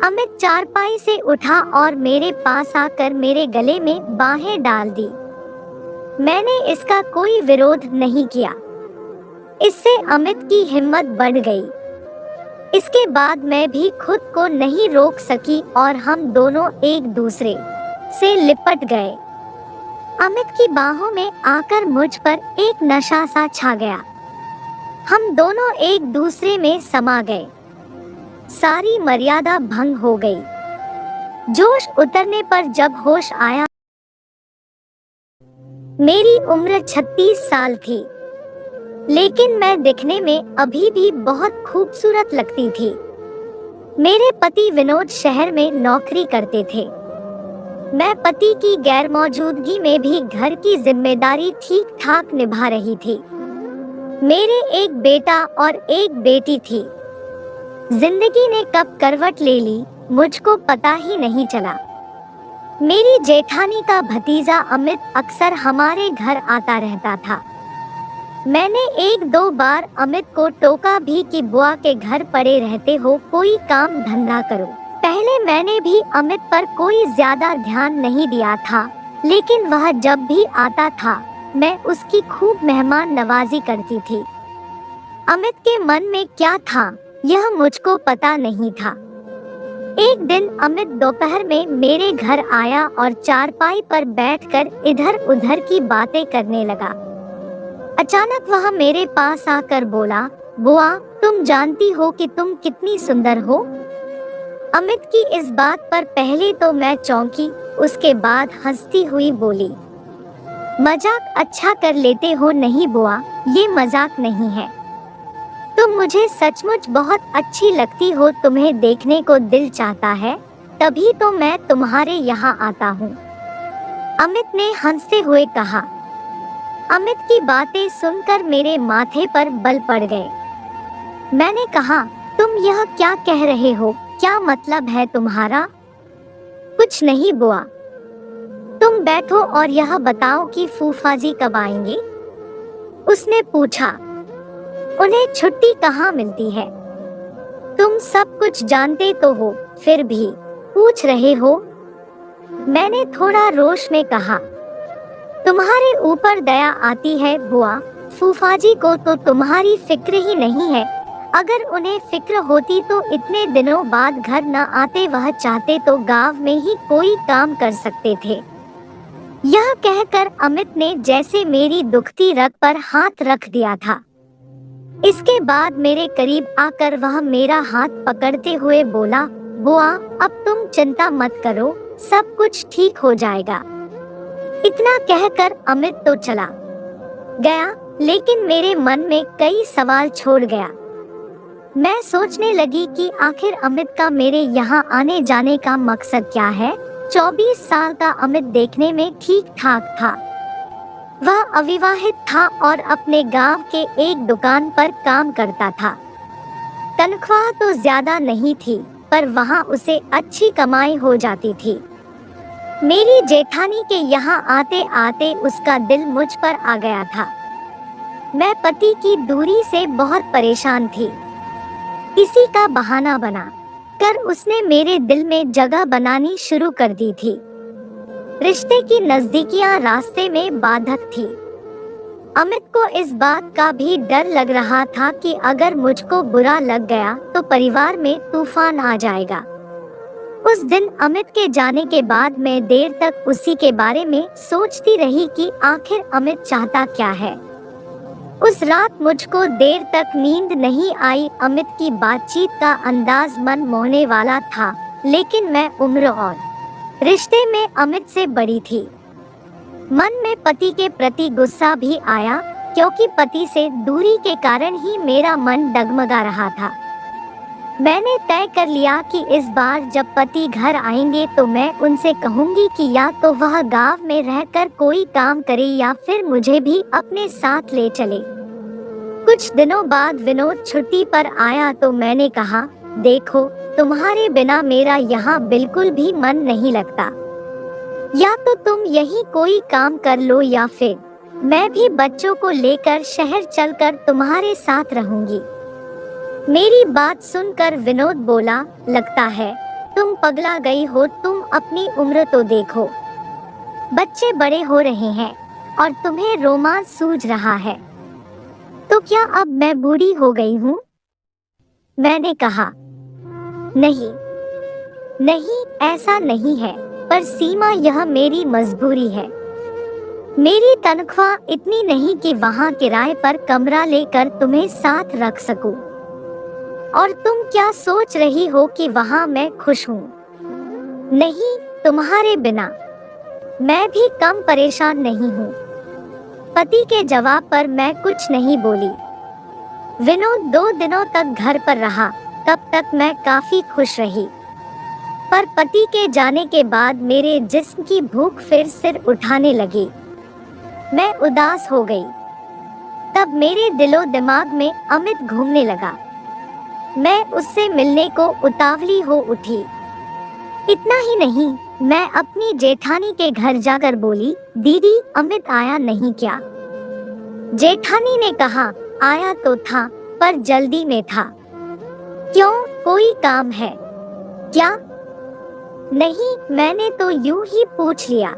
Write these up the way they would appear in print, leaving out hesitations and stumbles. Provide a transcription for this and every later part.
अमित चारपाई से उठा और मेरे पास आकर मेरे गले में बाहें डाल दी। मैंने इसका कोई विरोध नहीं किया। इससे अमित की हिम्मत बढ़ गई। इसके बाद मैं भी खुद को नहीं रोक सकी और हम दोनों एक दूसरे से लिपट गए। अमित की बाहों में आकर मुझ पर एक नशा सा छा गया। हम दोनों एक दूसरे में समा गए। सारी मर्यादा भंग हो गई। जोश उतरने पर जब होश आया, मेरी उम्र 36 साल थी, लेकिन मैं दिखने में अभी भी बहुत खूबसूरत लगती थी। मेरे पति विनोद शहर में नौकरी करते थे। मैं पति की गैर मौजूदगी में भी घर की जिम्मेदारी ठीक ठाक निभा रही थी। मेरे एक बेटा और एक बेटी थी। जिंदगी ने कब करवट ले ली मुझको पता ही नहीं चला। मेरी जेठानी का भतीजा अमित अक्सर हमारे घर आता रहता था। मैंने एक दो बार अमित को टोका भी कि बुआ के घर पड़े रहते हो, कोई काम धंधा करो। पहले मैंने भी अमित पर कोई ज्यादा ध्यान नहीं दिया था, लेकिन वह जब भी आता था मैं उसकी खूब मेहमान नवाजी करती थी। अमित के मन में क्या था यह मुझको पता नहीं था। एक दिन अमित दोपहर में मेरे घर आया और चारपाई पर बैठकर इधर उधर की बातें करने लगा। अचानक वह मेरे पास आकर बोला, बुआ तुम जानती हो कि तुम कितनी सुंदर हो। अमित की इस बात पर पहले तो मैं चौंकी, उसके बाद हंसती हुई बोली, मजाक अच्छा कर लेते हो। नहीं बुआ, ये मजाक नहीं है। तुम मुझे सचमुच बहुत अच्छी लगती हो, तुम्हें देखने को दिल चाहता है, तभी तो मैं तुम्हारे यहाँ आता हूँ। अमित ने हंसते हुए कहा। अमित की बातें सुनकर मेरे माथे पर बल पड़ गए। मैंने कहा, तुम यह क्या कह रहे हो, क्या मतलब है तुम्हारा? कुछ नहीं बुआ, तुम बैठो और यह बताओ कि फूफा जी कब आएंगे? उसने पूछा। उन्हें छुट्टी कहाँ मिलती है? तुम सब कुछ जानते तो हो, फिर भी पूछ रहे हो? मैंने थोड़ा रोष में कहा। तुम्हारे ऊपर दया आती है बुआ, फूफा जी को तो तुम्हारी फिक्र ही नहीं है। अगर उन्हें फिक्र होती तो इतने दिनों बाद घर न आते, वह चाहते तो गांव में ही कोई काम कर सकते थे। यह कहकर अमित ने जैसे मेरी दुखती रग पर हाथ रख दिया था। इसके बाद मेरे करीब आकर वह मेरा हाथ पकड़ते हुए बोला, बुआ अब तुम चिंता मत करो, सब कुछ ठीक हो जाएगा। इतना कहकर अमित तो चला गया, लेकिन मेरे मन में कई सवाल छोड़ गया। मैं सोचने लगी कि आखिर अमित का मेरे यहाँ आने जाने का मकसद क्या है। 24 साल का अमित देखने में ठीक ठाक था। वह अविवाहित था और अपने गांव के एक दुकान पर काम करता था। तनख्वाह तो ज्यादा नहीं थी, पर वहां उसे अच्छी कमाई हो जाती थी। मेरी जेठानी के यहाँ आते आते उसका दिल मुझ पर आ गया था। मैं पति की दूरी से बहुत परेशान थी। इसी का बहाना बना कर उसने मेरे दिल में जगह बनानी शुरू कर दी थी। रिश्ते की नजदीकियां रास्ते में बाधक थी। अमित को इस बात का भी डर लग रहा था कि अगर मुझको बुरा लग गया तो परिवार में तूफान आ जाएगा। उस दिन अमित के जाने के बाद मैं देर तक उसी के बारे में सोचती रही कि आखिर अमित चाहता क्या है। उस रात मुझको देर तक नींद नहीं आई। अमित की बातचीत का अंदाज मन मोहने वाला था, लेकिन मैं उम्र और रिश्ते में अमित से बड़ी थी। मन में पति के प्रति गुस्सा भी आया, क्योंकि पति से दूरी के कारण ही मेरा मन डगमगा रहा था। मैंने तय कर लिया कि इस बार जब पति घर आएंगे तो मैं उनसे कहूंगी कि या तो वह गांव में रहकर कोई काम करे या फिर मुझे भी अपने साथ ले चले। कुछ दिनों बाद विनोद छुट्टी पर आया तो मैंने कहा, देखो तुम्हारे बिना मेरा यहाँ बिल्कुल भी मन नहीं लगता। या तो तुम यही कोई काम कर लो या फिर मैं भी बच्चों को लेकर शहर चलकर तुम्हारे साथ रहूंगी। मेरी बात सुनकर विनोद बोला, लगता है तुम पगला गई हो, तुम अपनी उम्र तो देखो। बच्चे बड़े हो रहे हैं और तुम्हें रोमांस सूझ रहा है, तो क्या अब मैं बूढ़ी हो गई हूँ? मैंने कहा, नहीं नहीं, ऐसा नहीं है, पर सीमा यह मेरी मजबूरी है। मेरी तनख्वाह इतनी नहीं कि वहाँ किराए पर कमरा लेकर तुम्हें साथ रख सकूं। और तुम क्या सोच रही हो कि वहाँ मैं खुश हूँ? नहीं, तुम्हारे बिना मैं भी कम परेशान नहीं हूँ। पति के जवाब पर मैं कुछ नहीं बोली। विनोद 2 दिनों तक घर पर रहा, तब तक मैं काफी खुश रही। पर पति के जाने के बाद मेरे जिस्म की भूख फिर सिर उठाने लगी। मैं उदास हो गई। तब मेरे दिलो दिमाग में अमित घूमने लगा। मैं उससे मिलने को उतावली हो उठी। इतना ही नहीं, मैं अपनी जेठानी के घर जाकर बोली, दीदी अमित आया नहीं क्या? जेठानी ने कहा, आया तो था, पर जल्दी में था। क्यों, कोई काम है क्या? नहीं, मैंने तो यूं ही पूछ लिया।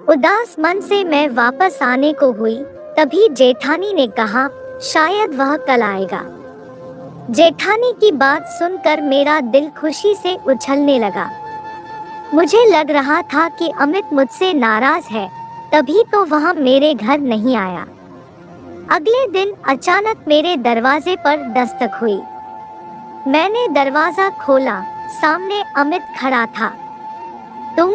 उदास मन से मैं वापस आने को हुई, तभी जेठानी ने कहा, शायद वह कल आएगा। जेठानी की बात सुनकर मेरा दिल खुशी से उछलने लगा। मुझे लग रहा था कि अमित मुझसे नाराज है, तभी तो वह मेरे घर नहीं आया। अगले दिन अचानक मेरे दरवाजे पर दस्तक हुई। मैंने दरवाजा खोला, सामने अमित खड़ा था। तुम?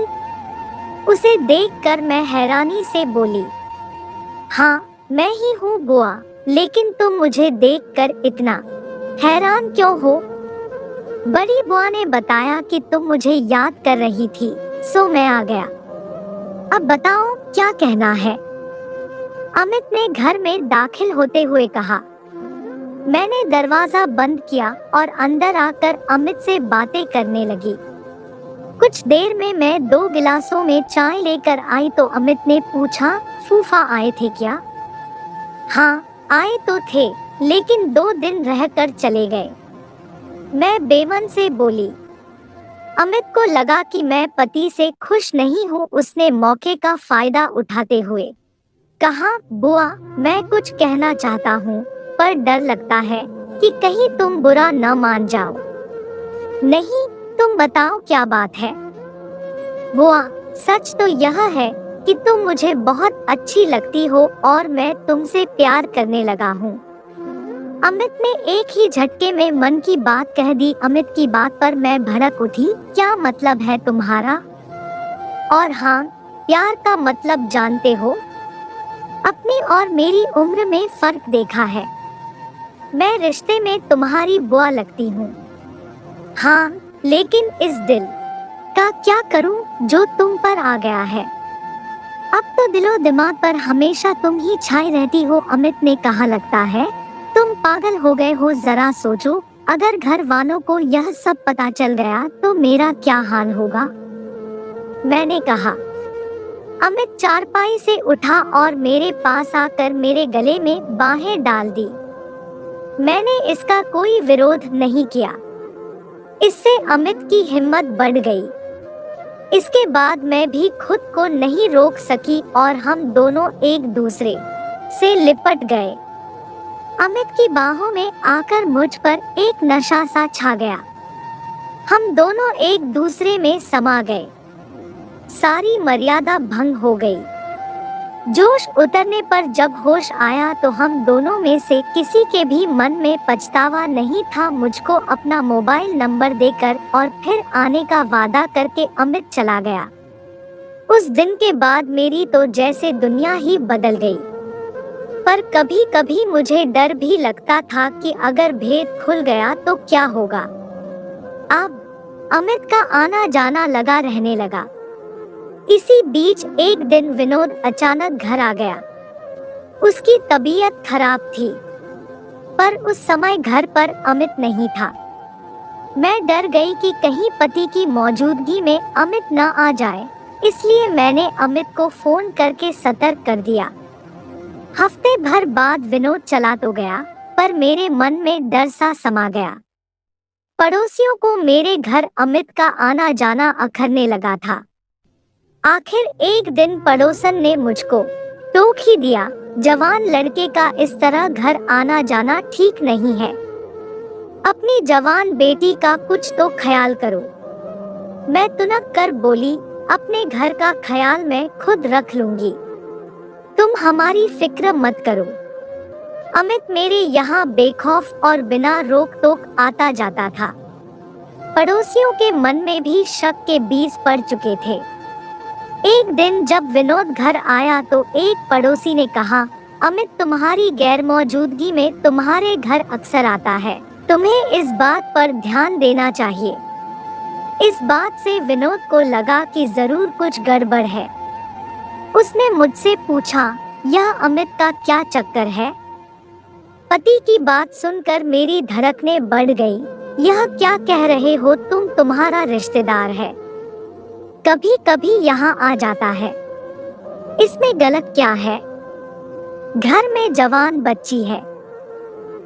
उसे देखकर मैं हैरानी से बोली, हाँ मैं ही हूँ बुआ, लेकिन तुम मुझे देखकर इतना हैरान क्यों हो? बड़ी बुआ ने बताया कि तुम मुझे याद कर रही थी, सो मैं आ गया। अब बताओ क्या कहना है? अमित ने घर में दाखिल होते हुए कहा। मैंने दरवाजा बंद किया और अंदर आकर अमित से बातें करने लगी। कुछ देर में मैं 2 गिलासों में चाय लेकर आई तो अमित ने पूछा, फूफा आए थे क्या? हाँ, आए तो थे, लेकिन 2 दिन रहकर चले गए। मैं बेमन से बोली। अमित को लगा कि मैं पति से खुश नहीं हूँ। उसने मौके का फायदा उठाते हुए कहा, बुआ मैं कुछ कहना चाहता हूँ, पर डर लगता है कि कहीं तुम बुरा न मान जाओ। नहीं, तुम बताओ क्या बात है? बुआ, सच तो यह है कि तुम मुझे बहुत अच्छी लगती हो और मैं तुमसे प्यार करने लगा हूँ। अमित ने एक ही झटके में मन की बात कह दी। अमित की बात पर मैं भड़क उठी। क्या मतलब है तुम्हारा? और हाँ, प्यार का मतलब जानते हो? अपनी और मेरी उम्र में फर्क देखा है। मैं रिश्ते में तुम्हारी बुआ लगती हूँ। हाँ, लेकिन इस दिल का क्या करूँ जो तुम पर आ गया है? अब तो दिलो दिमाग पर हमेशा तुम ही छाई रहती हो। अमित ने कहा, लगता है तुम पागल हो गए हो। जरा सोचो, अगर घर वालों को यह सब पता चल गया तो मेरा क्या हाल होगा? मैंने कहा। अमित चारपाई से उठा और मेरे पास आकर मेरे गले में बाहें डाल दी। मैंने इसका कोई विरोध नहीं किया। इससे अमित की हिम्मत बढ़ गई। इसके बाद मैं भी खुद को नहीं रोक सकी और हम दोनों एक दूसरे से लिपट गए। अमित की बाहों में आकर मुझ पर एक नशा सा छा गया। हम दोनों एक दूसरे में समा गए। सारी मर्यादा भंग हो गई। जोश उतरने पर जब होश आया तो हम दोनों में से किसी के भी मन में पछतावा नहीं था। मुझको अपना मोबाइल नंबर देकर और फिर आने का वादा करके अमित चला गया। उस दिन के बाद मेरी तो जैसे दुनिया ही बदल गई। पर कभी कभी मुझे डर भी लगता था कि अगर भेद खुल गया तो क्या होगा। अब अमित का आना जाना लगा रहने लगा। इसी बीच एक दिन विनोद अचानक घर आ गया। उसकी तबीयत खराब थी, पर उस समय घर पर अमित नहीं था। मैं डर गई कि कहीं पति की मौजूदगी में अमित न आ जाए, इसलिए मैंने अमित को फोन करके सतर्क कर दिया। हफ्ते भर बाद विनोद चला तो गया, पर मेरे मन में डर सा समा गया। पड़ोसियों को मेरे घर अमित का आना जाना अखरने लगा था। आखिर एक दिन पड़ोसन ने मुझको टोक ही दिया, जवान लड़के का इस तरह घर आना जाना ठीक नहीं है। अपनी जवान बेटी का कुछ तो ख्याल करो। मैं तुनक कर बोली, अपने घर का ख्याल मैं खुद रख लूंगी, तुम हमारी फिक्र मत करो। अमित मेरे यहाँ बेखौफ और बिना रोक टोक आता जाता था। पड़ोसियों के मन में भी शक के बीज पड़ चुके थे। एक दिन जब विनोद घर आया तो एक पड़ोसी ने कहा, अमित तुम्हारी गैर मौजूदगी में तुम्हारे घर अक्सर आता है, तुम्हें इस बात पर ध्यान देना चाहिए। इस बात से विनोद को लगा कि जरूर कुछ गड़बड़ है। उसने मुझसे पूछा, यह अमित का क्या चक्कर है? पति की बात सुनकर मेरी धड़कनें बढ़ गई। यह क्या कह रहे हो तुम? तुम्हारा रिश्तेदार है, कभी कभी यहाँ आ जाता है, इसमें गलत क्या है? घर में जवान बच्ची है,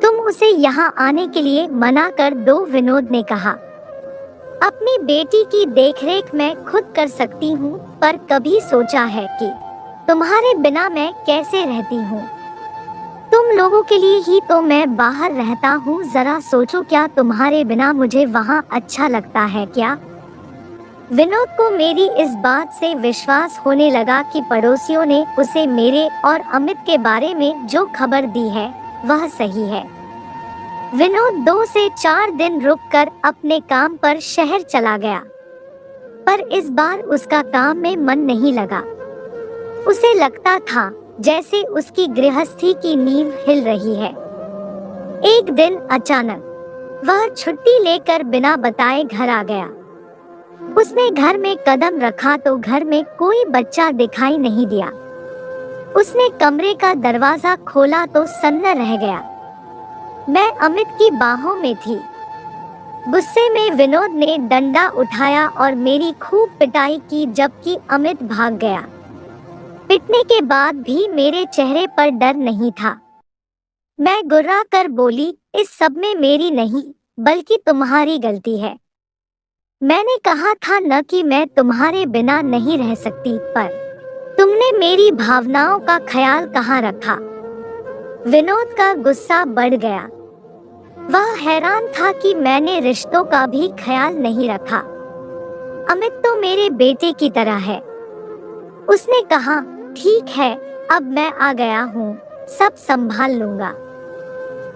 तुम उसे यहाँ आने के लिए मना कर दो। विनोद ने कहा, अपनी बेटी की देखरेख मैं खुद कर सकती हूँ, पर कभी सोचा है कि तुम्हारे बिना मैं कैसे रहती हूँ? तुम लोगों के लिए ही तो मैं बाहर रहता हूँ, जरा सोचो, क्या तुम्हारे बिना मुझे वहाँ अच्छा लगता है क्या? विनोद को मेरी इस बात से विश्वास होने लगा कि पड़ोसियों ने उसे मेरे और अमित के बारे में जो खबर दी है वह सही है। विनोद 2 से 4 दिन रुककर अपने काम पर शहर चला गया, पर इस बार उसका काम में मन नहीं लगा। उसे लगता था जैसे उसकी गृहस्थी की नींव हिल रही है। एक दिन अचानक वह छुट्टी लेकर बिना बताए घर आ गया। उसने घर में कदम रखा तो घर में कोई बच्चा दिखाई नहीं दिया। उसने कमरे का दरवाजा खोला तो सन्न रह गया। मैं अमित की बाहों में थी। गुस्से में विनोद ने डंडा उठाया और मेरी खूब पिटाई की, जबकि अमित भाग गया। पिटने के बाद भी मेरे चेहरे पर डर नहीं था। मैं गुर्रा कर बोली, इस सब में मेरी नहीं बल्कि तुम्हारी गलती है। मैंने कहा था न कि मैं तुम्हारे बिना नहीं रह सकती, पर तुमने मेरी भावनाओं का ख्याल कहाँ रखा? विनोद का गुस्सा बढ़ गया। वह हैरान था कि मैंने रिश्तों का भी ख्याल नहीं रखा। अमित तो मेरे बेटे की तरह है। उसने कहा, ठीक है, अब मैं आ गया हूँ, सब संभाल लूंगा।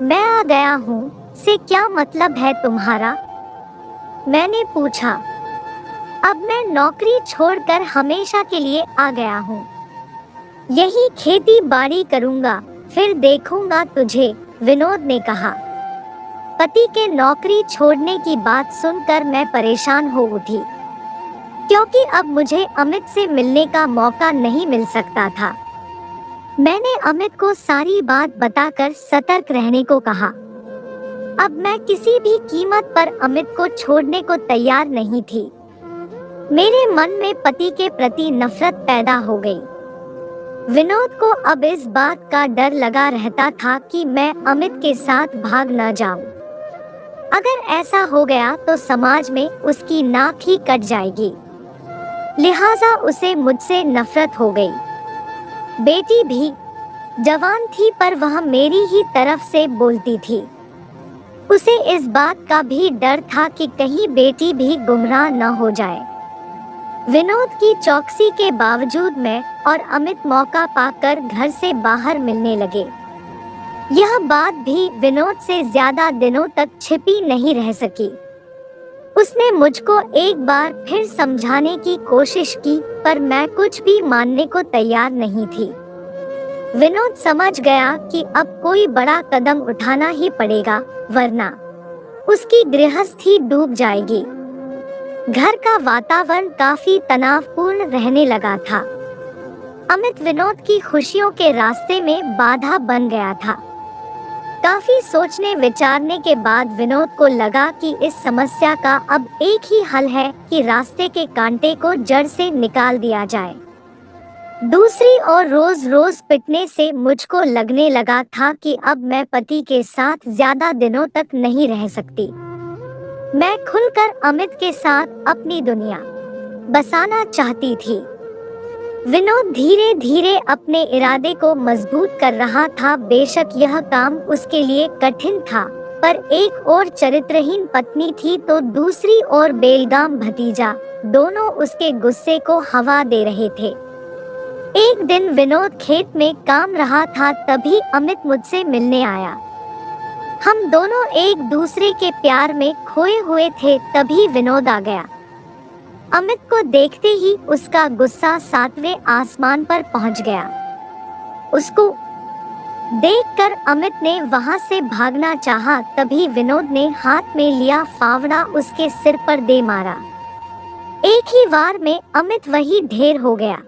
मैं आ गया हूँ से क्या मतलब है तुम्हारा? मैंने पूछा। अब मैं नौकरी छोड़कर हमेशा के लिए आ गया हूँ। यही खेती बाड़ी करूँगा, फिर देखूंगा तुझे, विनोद ने कहा। पति के नौकरी छोड़ने की बात सुनकर मैं परेशान हो उठी, क्योंकि अब मुझे अमित से मिलने का मौका नहीं मिल सकता था। मैंने अमित को सारी बात बताकर सतर्क रहने को कहा। अब मैं किसी भी कीमत पर अमित को छोड़ने को तैयार नहीं थी। मेरे मन में पति के प्रति नफरत पैदा हो गई। विनोद को अब इस बात का डर लगा रहता था कि मैं अमित के साथ भाग न जाऊं। अगर ऐसा हो गया तो समाज में उसकी नाक ही कट जाएगी। लिहाजा उसे मुझसे नफरत हो गई। बेटी भी जवान थी, पर वह मेरी ही तरफ से बोलती थी। उसे इस बात का भी डर था कि कहीं बेटी भी गुमराह न हो जाए। विनोद की चौकसी के बावजूद मैं और अमित मौका पाकर घर से बाहर मिलने लगे। यह बात भी विनोद से ज्यादा दिनों तक छिपी नहीं रह सकी। उसने मुझको एक बार फिर समझाने की कोशिश की, पर मैं कुछ भी मानने को तैयार नहीं थी। विनोद समझ गया कि अब कोई बड़ा कदम उठाना ही पड़ेगा, वरना उसकी गृहस्थी डूब जाएगी। घर का वातावरण काफी तनावपूर्ण रहने लगा था। अमित विनोद की खुशियों के रास्ते में बाधा बन गया था। काफी सोचने विचारने के बाद विनोद को लगा कि इस समस्या का अब एक ही हल है कि रास्ते के कांटे को जड़ से निकाल दिया जाए। दूसरी ओर रोज रोज पिटने से मुझको लगने लगा था कि अब मैं पति के साथ ज्यादा दिनों तक नहीं रह सकती। मैं खुलकर अमित के साथ अपनी दुनिया बसाना चाहती थी। विनोद धीरे धीरे अपने इरादे को मजबूत कर रहा था। बेशक यह काम उसके लिए कठिन था, पर एक ओर चरित्रहीन पत्नी थी तो दूसरी ओर बेलगाम भतीजा, दोनों उसके गुस्से को हवा दे रहे थे। एक दिन विनोद खेत में काम रहा था, तभी अमित मुझसे मिलने आया। हम दोनों एक दूसरे के प्यार में खोए हुए थे। तभी विनोद आ गया। अमित को देखते ही उसका गुस्सा 7वें आसमान पर पहुंच गया। उसको देखकर अमित ने वहां से भागना चाहा, तभी विनोद ने हाथ में लिया फावड़ा उसके सिर पर दे मारा। एक ही वार में अमित वही ढेर हो गया।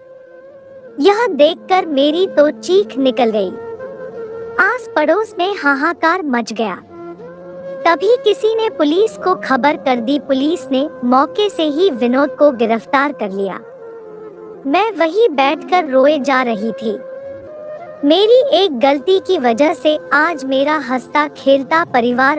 यह देखकर मेरी तो चीख निकल गई। आस पड़ोस में हाहाकार मच गया। तभी किसी ने पुलिस को खबर कर दी। पुलिस ने मौके से ही विनोद को गिरफ्तार कर लिया। मैं वहीं बैठकर रोए जा रही थी। मेरी एक गलती की वजह से आज मेरा हंसता खेलता परिवार